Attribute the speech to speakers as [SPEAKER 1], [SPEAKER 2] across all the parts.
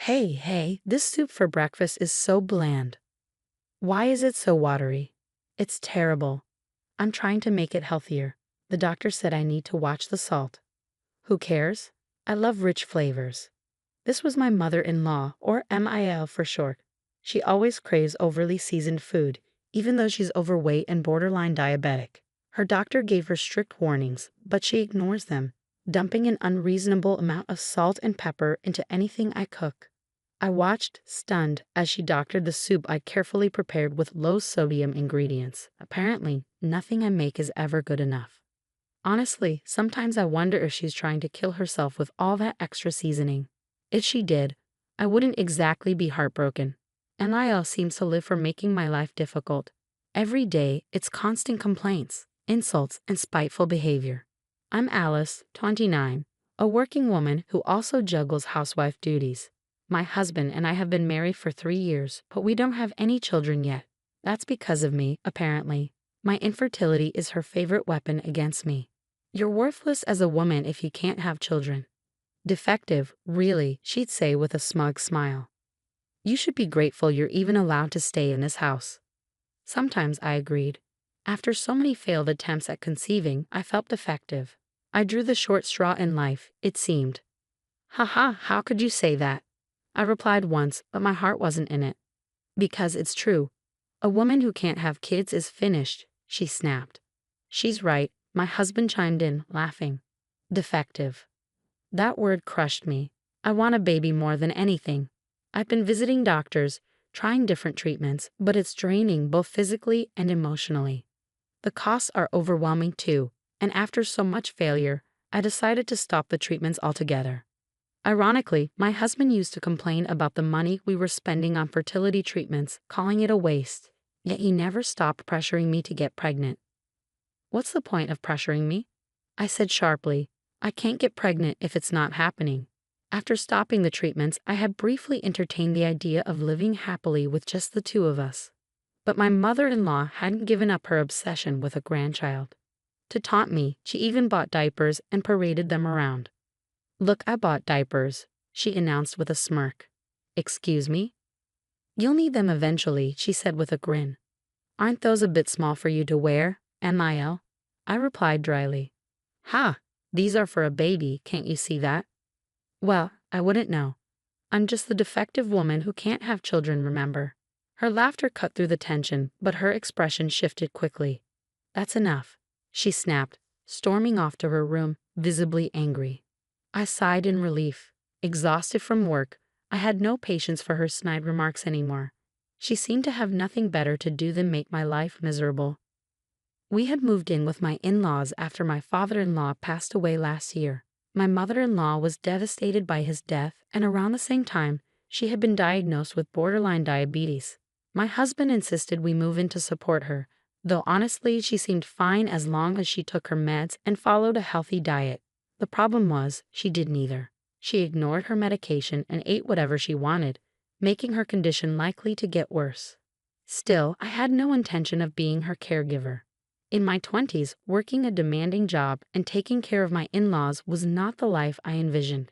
[SPEAKER 1] Hey, this soup for breakfast is so bland. Why is it so watery? It's terrible. I'm trying to make it healthier. The doctor said I need to watch the salt. Who cares? I love rich flavors. This was my mother-in-law, or MIL for short. She always craves overly seasoned food, even though she's overweight and borderline diabetic. Her doctor gave her strict warnings, but she ignores them, dumping an unreasonable amount of salt and pepper into anything I cook. I watched, stunned, as she doctored the soup I carefully prepared with low-sodium ingredients. Apparently, nothing I make is ever good enough. Honestly, sometimes I wonder if she's trying to kill herself with all that extra seasoning. If she did, I wouldn't exactly be heartbroken. Lil seems to live for making my life difficult. Every day, it's constant complaints, insults, and spiteful behavior. I'm Alice, 29, a working woman who also juggles housewife duties. My husband and I have been married for 3 years, but we don't have any children yet. That's because of me, apparently. My infertility is her favorite weapon against me. You're worthless as a woman if you can't have children. Defective, really, she'd say with a smug smile. You should be grateful you're even allowed to stay in this house. Sometimes I agreed. After so many failed attempts at conceiving, I felt defective. I drew the short straw in life, it seemed. Haha, how could you say that? I replied once, but my heart wasn't in it. Because it's true. A woman who can't have kids is finished, she snapped. She's right, my husband chimed in, laughing. Defective. That word crushed me. I want a baby more than anything. I've been visiting doctors, trying different treatments, but it's draining both physically and emotionally. The costs are overwhelming too, and after so much failure, I decided to stop the treatments altogether. Ironically, my husband used to complain about the money we were spending on fertility treatments, calling it a waste, yet he never stopped pressuring me to get pregnant. What's the point of pressuring me? I said sharply. I can't get pregnant if it's not happening. After stopping the treatments, I had briefly entertained the idea of living happily with just the two of us. But my mother-in-law hadn't given up her obsession with a grandchild. To taunt me, she even bought diapers and paraded them around. Look, I bought diapers, she announced with a smirk. Excuse me? You'll need them eventually, she said with a grin. Aren't those a bit small for you to wear, MIL? I replied dryly. Ha! These are for a baby, can't you see that? Well, I wouldn't know. I'm just the defective woman who can't have children, remember? Her laughter cut through the tension, but her expression shifted quickly. That's enough, she snapped, storming off to her room, visibly angry. I sighed in relief. Exhausted from work, I had no patience for her snide remarks anymore. She seemed to have nothing better to do than make my life miserable. We had moved in with my in-laws after my father-in-law passed away last year. My mother-in-law was devastated by his death, and around the same time, she had been diagnosed with borderline diabetes. My husband insisted we move in to support her, though honestly she seemed fine as long as she took her meds and followed a healthy diet. The problem was, she did neither. She ignored her medication and ate whatever she wanted, making her condition likely to get worse. Still, I had no intention of being her caregiver. In my 20s, working a demanding job and taking care of my in-laws was not the life I envisioned.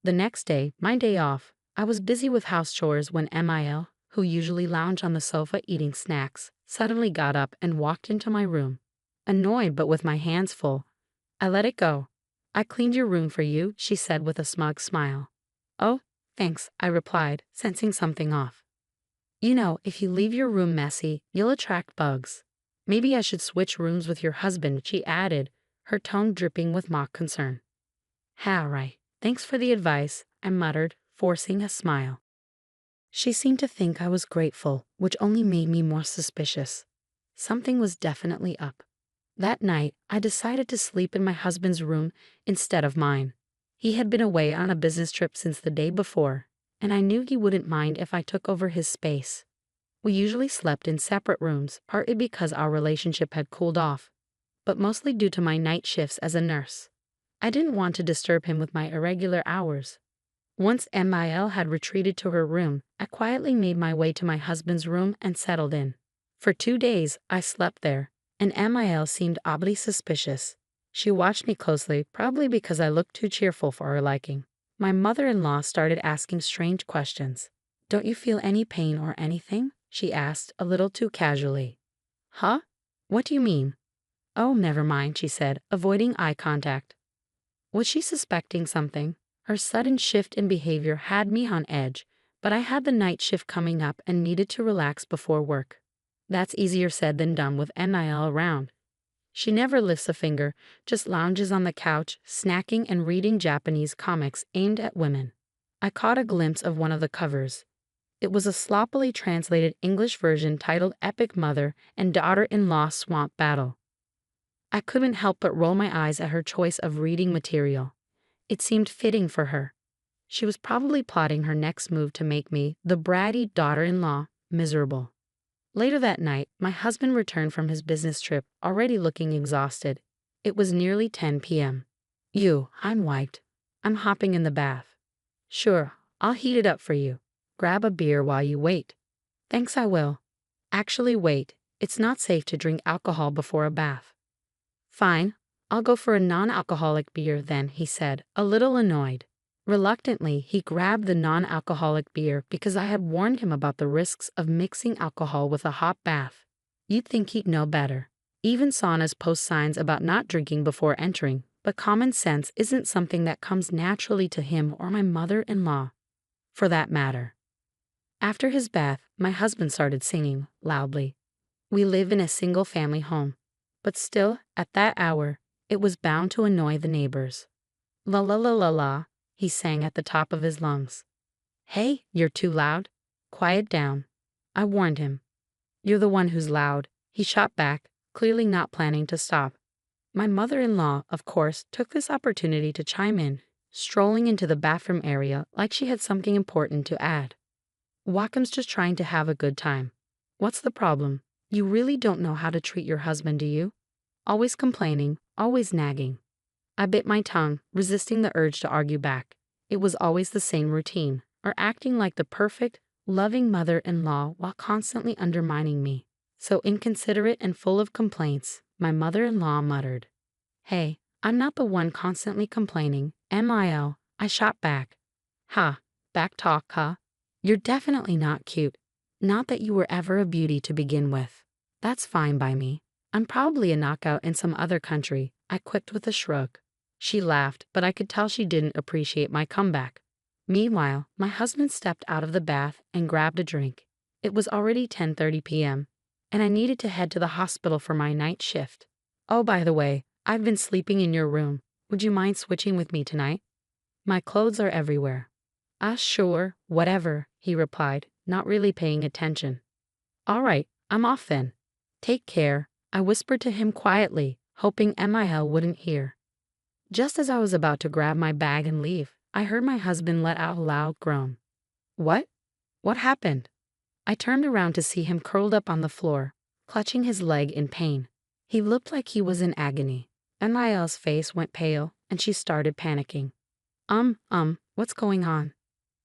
[SPEAKER 1] The next day, my day off, I was busy with house chores when MIL, who usually lounged on the sofa eating snacks, suddenly got up and walked into my room. Annoyed but with my hands full, I let it go. I cleaned your room for you, she said with a smug smile. Oh, thanks, I replied, sensing something off. You know, if you leave your room messy, you'll attract bugs. Maybe I should switch rooms with your husband, she added, her tone dripping with mock concern. Right. Thanks for the advice, I muttered, forcing a smile. She seemed to think I was grateful, which only made me more suspicious. Something was definitely up. That night, I decided to sleep in my husband's room instead of mine. He had been away on a business trip since the day before, and I knew he wouldn't mind if I took over his space. We usually slept in separate rooms, partly because our relationship had cooled off, but mostly due to my night shifts as a nurse. I didn't want to disturb him with my irregular hours. Once MIL had retreated to her room, I quietly made my way to my husband's room and settled in. For 2 days, I slept there, and MIL seemed oddly suspicious. She watched me closely, probably because I looked too cheerful for her liking. My mother-in-law started asking strange questions. "Don't you feel any pain or anything?" she asked, a little too casually. "Huh? What do you mean?" "Oh, never mind," she said, avoiding eye contact. Was she suspecting something? Her sudden shift in behavior had me on edge, but I had the night shift coming up and needed to relax before work. That's easier said than done with Nil around. She never lifts a finger, just lounges on the couch, snacking and reading Japanese comics aimed at women. I caught a glimpse of one of the covers. It was a sloppily translated English version titled Epic Mother and Daughter-in-Law Swamp Battle. I couldn't help but roll my eyes at her choice of reading material. It seemed fitting for her. She was probably plotting her next move to make me, the bratty daughter-in-law, miserable. Later that night, my husband returned from his business trip, already looking exhausted. It was nearly 10 p.m. I'm wiped. I'm hopping in the bath. Sure, I'll heat it up for you. Grab a beer while you wait. Thanks, I will. Actually, wait. It's not safe to drink alcohol before a bath. Fine, I'll go for a non-alcoholic beer then, he said, a little annoyed. Reluctantly, he grabbed the non-alcoholic beer because I had warned him about the risks of mixing alcohol with a hot bath. You'd think he'd know better. Even saunas post signs about not drinking before entering, but common sense isn't something that comes naturally to him or my mother-in-law, for that matter. After his bath, my husband started singing, loudly. We live in a single-family home, but still, at that hour, it was bound to annoy the neighbors. La la la la la, he sang at the top of his lungs. Hey, you're too loud. Quiet down. I warned him. You're the one who's loud, he shot back, clearly not planning to stop. My mother-in-law, of course, took this opportunity to chime in, strolling into the bathroom area like she had something important to add. Wackham's just trying to have a good time. What's the problem? You really don't know how to treat your husband, do you? Always complaining, always nagging. I bit my tongue, resisting the urge to argue back. It was always the same routine, or acting like the perfect, loving mother-in-law while constantly undermining me. So inconsiderate and full of complaints, my mother-in-law muttered. Hey, I'm not the one constantly complaining, M.I.L., I shot back. Ha, back talk, huh? You're definitely not cute. Not that you were ever a beauty to begin with. That's fine by me. I'm probably a knockout in some other country, I quipped with a shrug. She laughed, but I could tell she didn't appreciate my comeback. Meanwhile, my husband stepped out of the bath and grabbed a drink. It was already 10:30 p.m., and I needed to head to the hospital for my night shift. Oh, by the way, I've been sleeping in your room. Would you mind switching with me tonight? My clothes are everywhere. Ah, sure, whatever, he replied, not really paying attention. All right, I'm off then. Take care, I whispered to him quietly, hoping Mil wouldn't hear. Just as I was about to grab my bag and leave, I heard my husband let out a loud groan. What? What happened? I turned around to see him curled up on the floor, clutching his leg in pain. He looked like he was in agony. Mil's face went pale, and she started panicking. What's going on?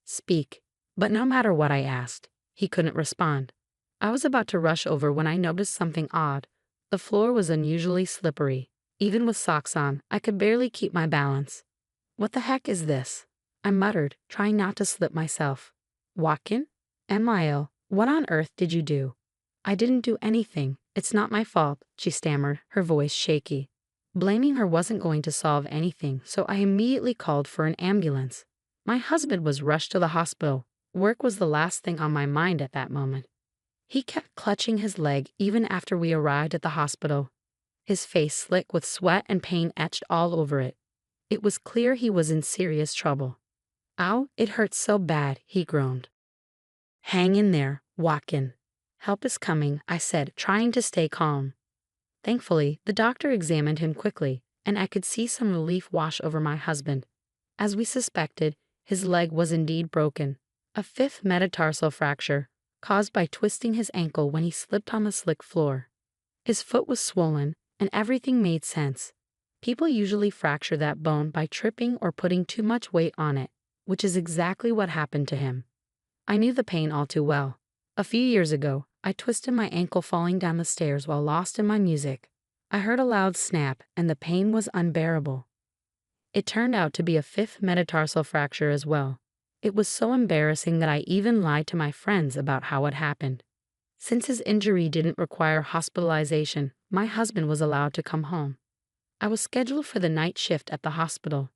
[SPEAKER 1] Speak. But no matter what I asked, he couldn't respond. I was about to rush over when I noticed something odd. The floor was unusually slippery. Even with socks on, I could barely keep my balance. What the heck is this? I muttered, trying not to slip myself. Watkin? Mil, what on earth did you do? I didn't do anything. It's not my fault, she stammered, her voice shaky. Blaming her wasn't going to solve anything, so I immediately called for an ambulance. My husband was rushed to the hospital. Work was the last thing on my mind at that moment. He kept clutching his leg even after we arrived at the hospital. His face slick with sweat and pain etched all over it. It was clear he was in serious trouble. Ow, it hurts so bad, he groaned. Hang in there, Watkin. Help is coming, I said, trying to stay calm. Thankfully, the doctor examined him quickly, and I could see some relief wash over my husband. As we suspected, his leg was indeed broken, a fifth metatarsal fracture, caused by twisting his ankle when he slipped on the slick floor. His foot was swollen, and everything made sense. People usually fracture that bone by tripping or putting too much weight on it, which is exactly what happened to him. I knew the pain all too well. A few years ago, I twisted my ankle falling down the stairs while lost in my music. I heard a loud snap, and the pain was unbearable. It turned out to be a fifth metatarsal fracture as well. It was so embarrassing that I even lied to my friends about how it happened. Since his injury didn't require hospitalization, my husband was allowed to come home. I was scheduled for the night shift at the hospital,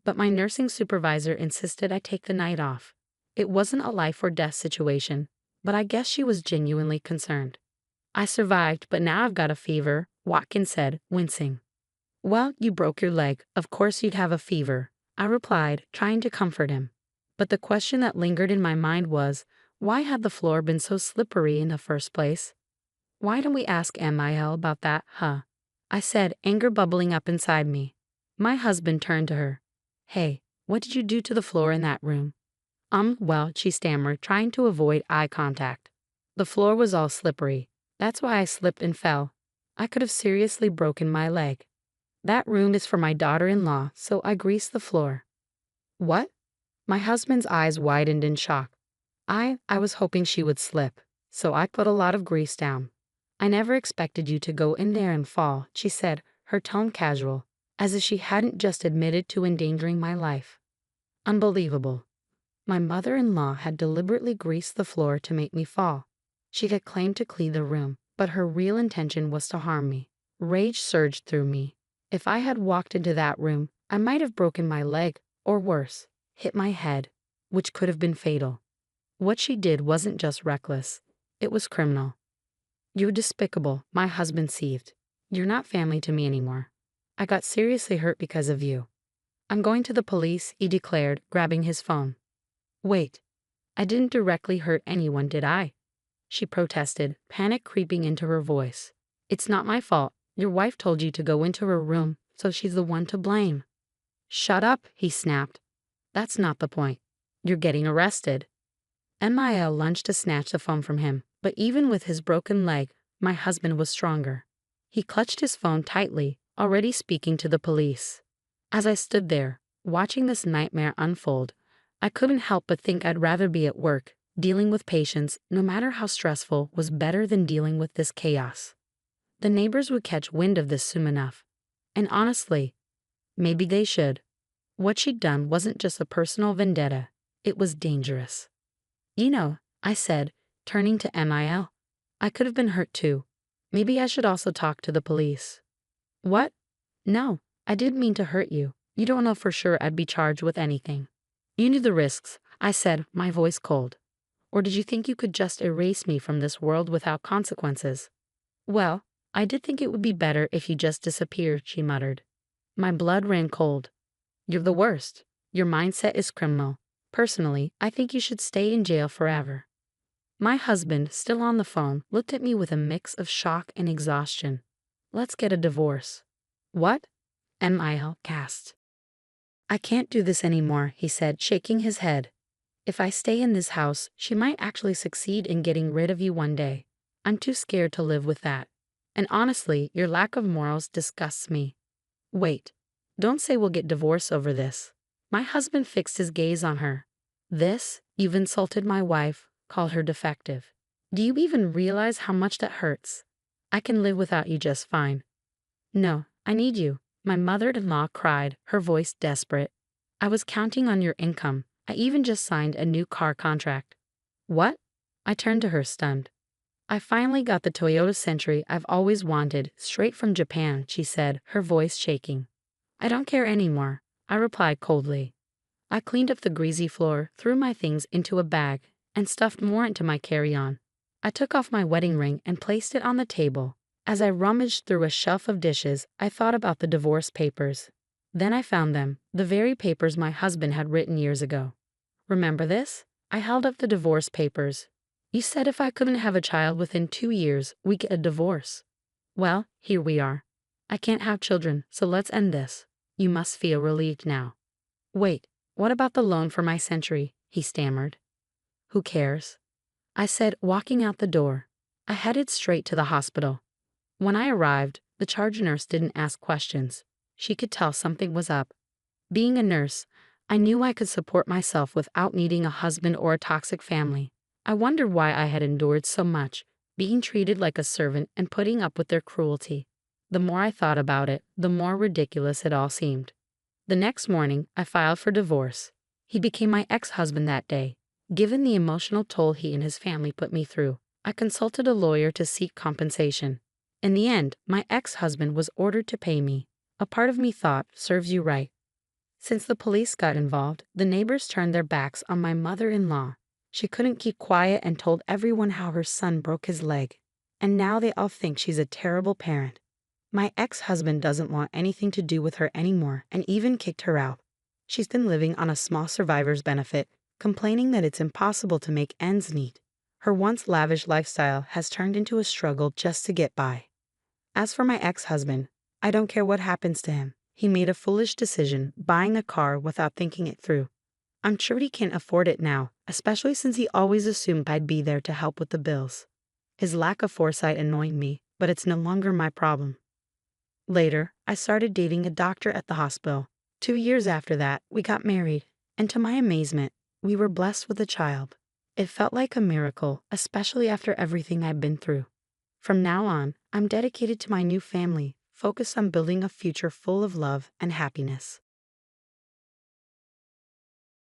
[SPEAKER 1] but my nursing supervisor insisted I take the night off. It wasn't a life or death situation, but I guess she was genuinely concerned. I survived, but now I've got a fever, Watkins said, wincing. Well, you broke your leg, of course you'd have a fever, I replied, trying to comfort him. But the question that lingered in my mind was, why had the floor been so slippery in the first place? Why don't we ask Mil about that, huh? I said, anger bubbling up inside me. My husband turned to her. Hey, what did you do to the floor in that room? Well, she stammered, trying to avoid eye contact. The floor was all slippery. That's why I slipped and fell. I could have seriously broken my leg. That room is for my daughter-in-law, so I greased the floor. What? My husband's eyes widened in shock. I was hoping she would slip, so I put a lot of grease down. I never expected you to go in there and fall, she said, her tone casual, as if she hadn't just admitted to endangering my life. Unbelievable. My mother-in-law had deliberately greased the floor to make me fall. She had claimed to clean the room, but her real intention was to harm me. Rage surged through me. If I had walked into that room, I might have broken my leg, or worse, hit my head, which could have been fatal. What she did wasn't just reckless, it was criminal. You're despicable, my husband seethed. You're not family to me anymore. I got seriously hurt because of you. I'm going to the police, he declared, grabbing his phone. Wait, I didn't directly hurt anyone, did I? She protested, panic creeping into her voice. It's not my fault. Your wife told you to go into her room, so she's the one to blame. Shut up, he snapped. That's not the point. You're getting arrested. Mil lunged to snatch the phone from him, but even with his broken leg, my husband was stronger. He clutched his phone tightly, already speaking to the police. As I stood there, watching this nightmare unfold, I couldn't help but think I'd rather be at work. Dealing with patients, no matter how stressful, was better than dealing with this chaos. The neighbors would catch wind of this soon enough. And honestly, maybe they should. What she'd done wasn't just a personal vendetta, it was dangerous. You know, I said, turning to Mil. I could have been hurt too. Maybe I should also talk to the police. What? No, I didn't mean to hurt you. You don't know for sure I'd be charged with anything. You knew the risks, I said, my voice cold. Or did you think you could just erase me from this world without consequences? Well, I did think it would be better if you just disappeared, she muttered. My blood ran cold. You're the worst. Your mindset is criminal. Personally, I think you should stay in jail forever. My husband, still on the phone, looked at me with a mix of shock and exhaustion. Let's get a divorce. What? Mil gasped. I can't do this anymore, he said, shaking his head. If I stay in this house, she might actually succeed in getting rid of you one day. I'm too scared to live with that. And honestly, your lack of morals disgusts me. Wait, don't say we'll get divorced over this. My husband fixed his gaze on her. This? You've insulted my wife, called her defective. Do you even realize how much that hurts? I can live without you just fine. No, I need you, my mother-in-law cried, her voice desperate. I was counting on your income. I even just signed a new car contract. What? I turned to her, stunned. I finally got the Toyota Century I've always wanted, straight from Japan, she said, her voice shaking. I don't care anymore, I replied coldly. I cleaned up the greasy floor, threw my things into a bag, and stuffed more into my carry-on. I took off my wedding ring and placed it on the table. As I rummaged through a shelf of dishes, I thought about the divorce papers. Then I found them, the very papers my husband had written years ago. Remember this? I held up the divorce papers. You said if I couldn't have a child within 2 years, we'd get a divorce. Well, here we are. I can't have children, so let's end this. You must feel relieved now. Wait, what about the loan for my Century? He stammered. Who cares? I said, walking out the door. I headed straight to the hospital. When I arrived, the charge nurse didn't ask questions. She could tell something was up. Being a nurse, I knew I could support myself without needing a husband or a toxic family. I wondered why I had endured so much, being treated like a servant and putting up with their cruelty. The more I thought about it, the more ridiculous it all seemed. The next morning, I filed for divorce. He became my ex-husband that day. Given the emotional toll he and his family put me through, I consulted a lawyer to seek compensation. In the end, my ex-husband was ordered to pay me. A part of me thought, serves you right. Since the police got involved, the neighbors turned their backs on my mother-in-law. She couldn't keep quiet and told everyone how her son broke his leg. And now they all think she's a terrible parent. My ex-husband doesn't want anything to do with her anymore and even kicked her out. She's been living on a small survivor's benefit, complaining that it's impossible to make ends meet. Her once lavish lifestyle has turned into a struggle just to get by. As for my ex-husband, I don't care what happens to him. He made a foolish decision, buying a car without thinking it through. I'm sure he can't afford it now, especially since he always assumed I'd be there to help with the bills. His lack of foresight annoyed me, but it's no longer my problem. Later, I started dating a doctor at the hospital. 2 years after that, we got married, and to my amazement, we were blessed with a child. It felt like a miracle, especially after everything I've been through. From now on, I'm dedicated to my new family, focused on building a future full of love and happiness.